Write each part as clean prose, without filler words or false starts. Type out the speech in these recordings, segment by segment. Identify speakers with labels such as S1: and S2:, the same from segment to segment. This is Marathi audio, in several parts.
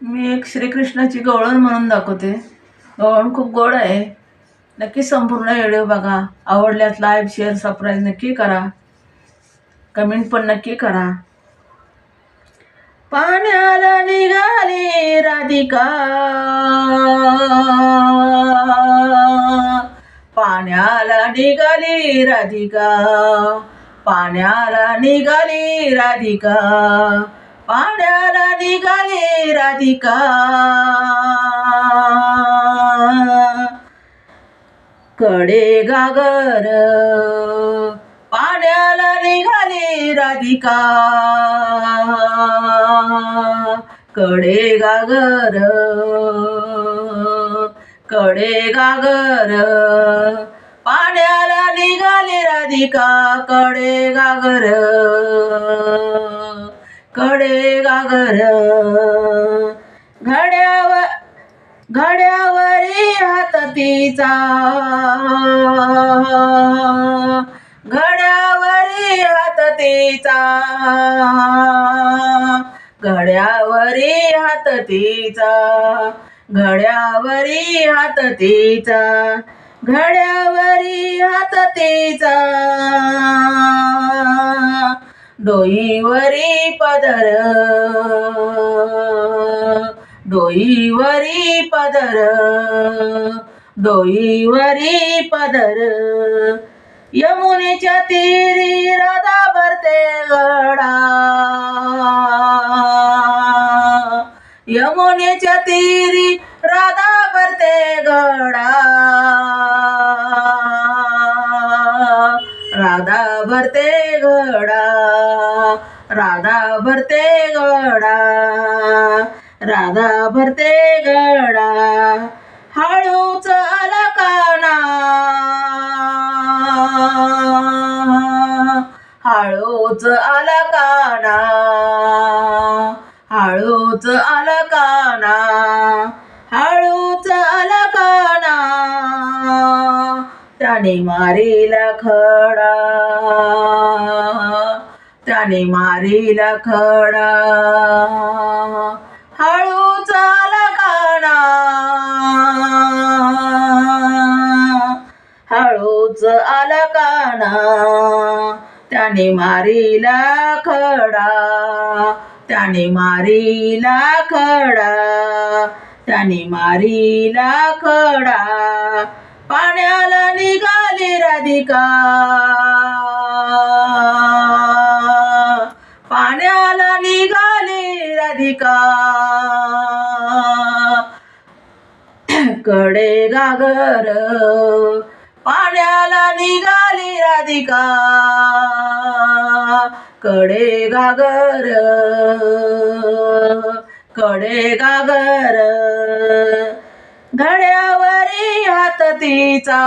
S1: मी एक श्रीकृष्णाची गवळण म्हणून दाखवते. गवळण खूप गोड आहे. नक्की संपूर्ण व्हिडिओ बघा. आवडल्यास लाईक शेअर सबस्क्राईब नक्की करा. कमेंट पण नक्की करा. पाण्याला निघाली राधिका, पाण्याला निघाली राधिका, पाण्याला निघाली राधिका, पाण्याला निघाली राधिका. कडे गागर पाण्याला निघाली राधिका, कडे गागर, कडे गागर, पाण्याला निघाली राधिका, कडे गागर, कडे गागर. घड्यावरी हात तिचा, घड्यावरी हात तिचा, घड्यावरी हात तिचा, घड्यावरी हात तिचा, घड्यावरी हात तिचा. डोईवरी पदर, डोईवरी पदर, डोईवरी पदर. यमुनेच्या तीरी राधा भरते गडा, यमुनेच्या तीरी राधा भरते गडा, राधा भरते गडा, राधा भरते गडा, राधा भरते गडा. हळूच आला काना, हळूच आला काना, हळूच आला काना, हळूच आला काना. त्याने मारीला खडा, त्याने मारीला खडा. हळूच आला काना, हळूच आला काना. त्याने मारीला खडा, त्याने मारीला खडा, त्याने मारीला खडा. पाण्याला निघाली राधिका, पाण्याला निघाली राधिका. कडे गागर पाण्याला निघाली राधिका, कडे गागर, कडे गागर. घड्यावरी हात तिचा,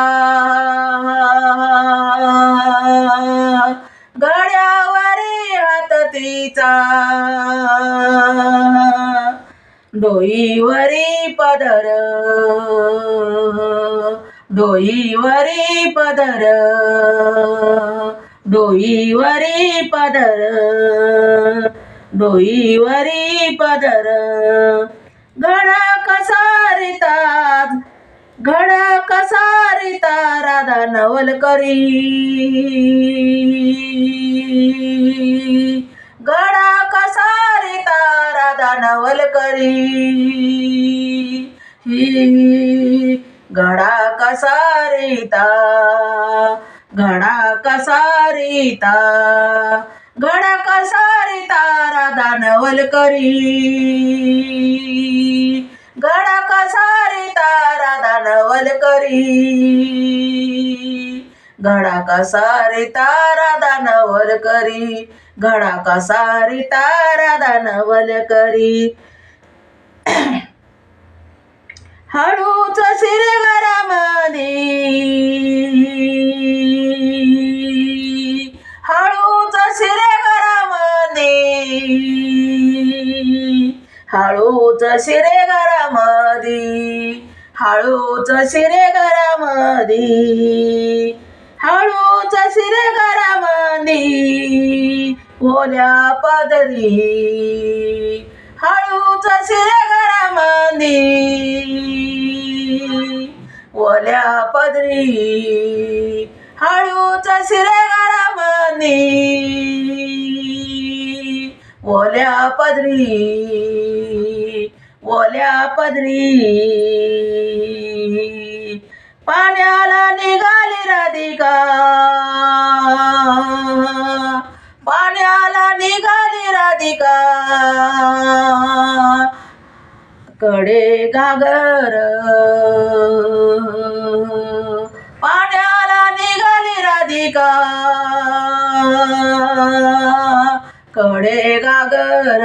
S1: घड्यावरी हात तिचा. डोईवरी पदर, डोईवरी पदर, डोईवरी पदर, डोईवरी पदर. घडा कसारिता, घडा कसारिता राधा नवलकरी, घडा कसारिता राधा नवलकरी. घडा कसारिता, घडा कसारिता, घडा कसारिता राधा नवलकरी, घडा कसारिता राधा नवलकरी, घडा कसारिता राधा नवलकरी, घडा कसारिता राधा नवलकरी. हळूच शिरगरामधी, हळूच शिरगरामधी, हळूच शिरगरामधी, हळूच शिरगरामधी, हळूच शिरगरामधी. ओल्या पदरी हळूच शिरगरामधी, ओल्या पदरी हळूच शिरे गळामंदी ओल्या पदरी पाण्याला निघाली राधिका कडे घागर पाण्याला निघाली राधिका कडे घागर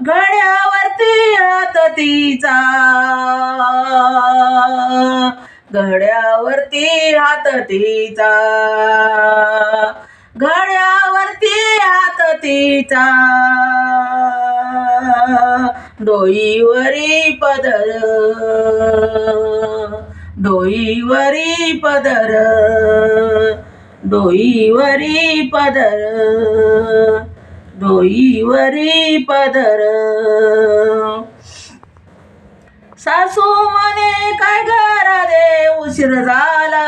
S1: घड्यावरती हात तिचा घड्यावरती हात तिचा डोईवरी पदर सासू म्हणे काय घराले उशीर झाला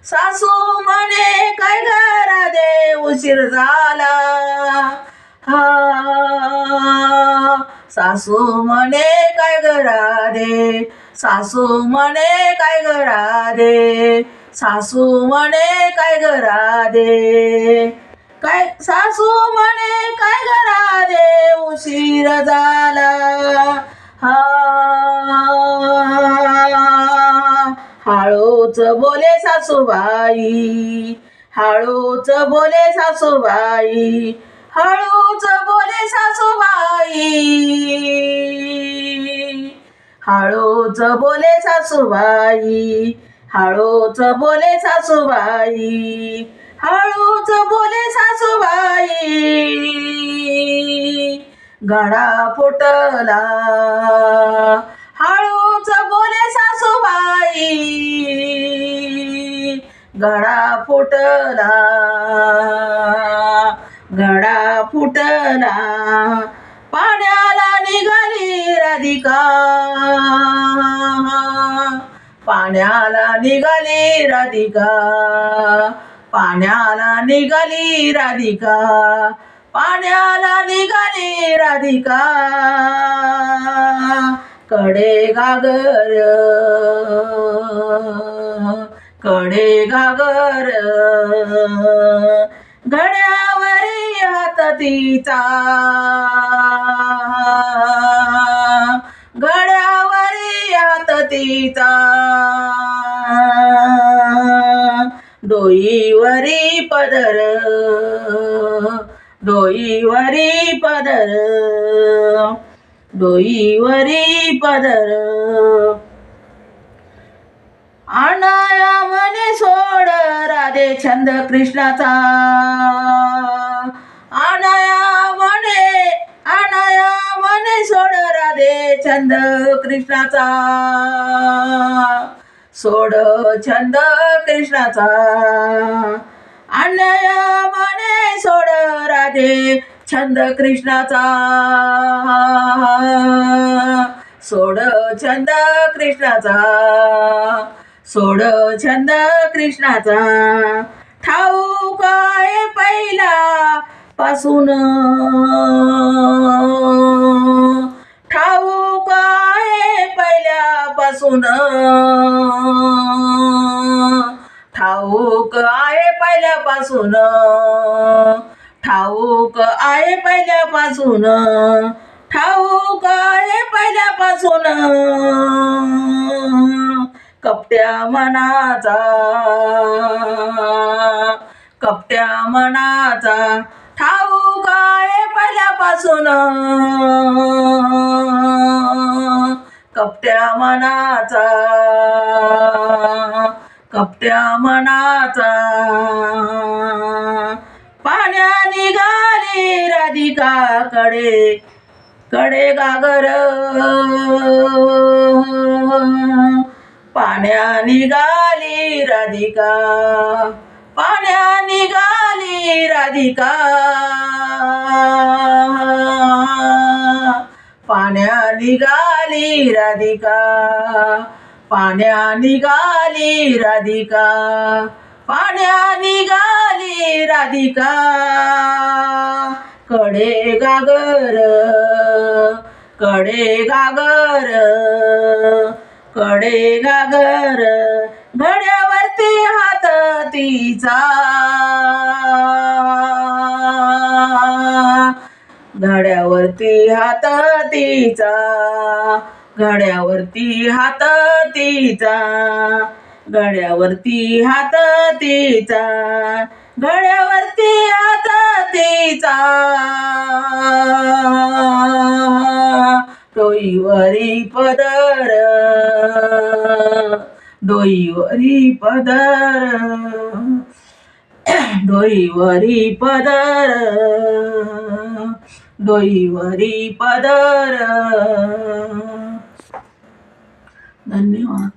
S1: सासू म्हणे काय घराले उशीर झाला सासू म्हणे काय घराले सासू म्हणे काय घरादे उशीर झाला हळूच बोले सासूबाई हळूच बोले सासूबाई गळा फुटला हळूच बोले सासूबाई गळा फुटला पाण्याला निघाली राधिका पाण्याला निघाली राधिका कडे घागर घड्यावरी हात तिचा डोईवरी पदर आणाया म्हणे सोड राधे छंद कृष्णाचा आणाया म्हणे सोड राधे छंद कृष्णाचा आणाया म्हणे सोड राधे छंद कृष्णाचा सोड छंद कृष्णाचा ठाऊक आहे पहिला पासून ठाऊक आहे पहिल्यापासून ठाऊक आहे पहिल्यापासून कपट्या मनाचा ठाऊक आहे पहिल्यापासून कपट्या मनाचा पाण्या निघाली राधिका कडे घागर पाण्या निघाली राधिका, पाण्या निघाली राधिका, पाण्या निघाली राधिका, पाण्या निघाली राधिका, पाण्या निघाली राधिका. कडे गागर, कडे गागर, कडे गागर, घड्यावरती हात तिचा, घड्यावरती हात तिचा, घड्यावरती हात तिचा, घड्यावरती हात तिचा, घड्यावरती हात तिचा. डोईवरी पदर, डोईवरी पदर, डोईवरी पदर, डोईवरी पदर. धन्यवाद.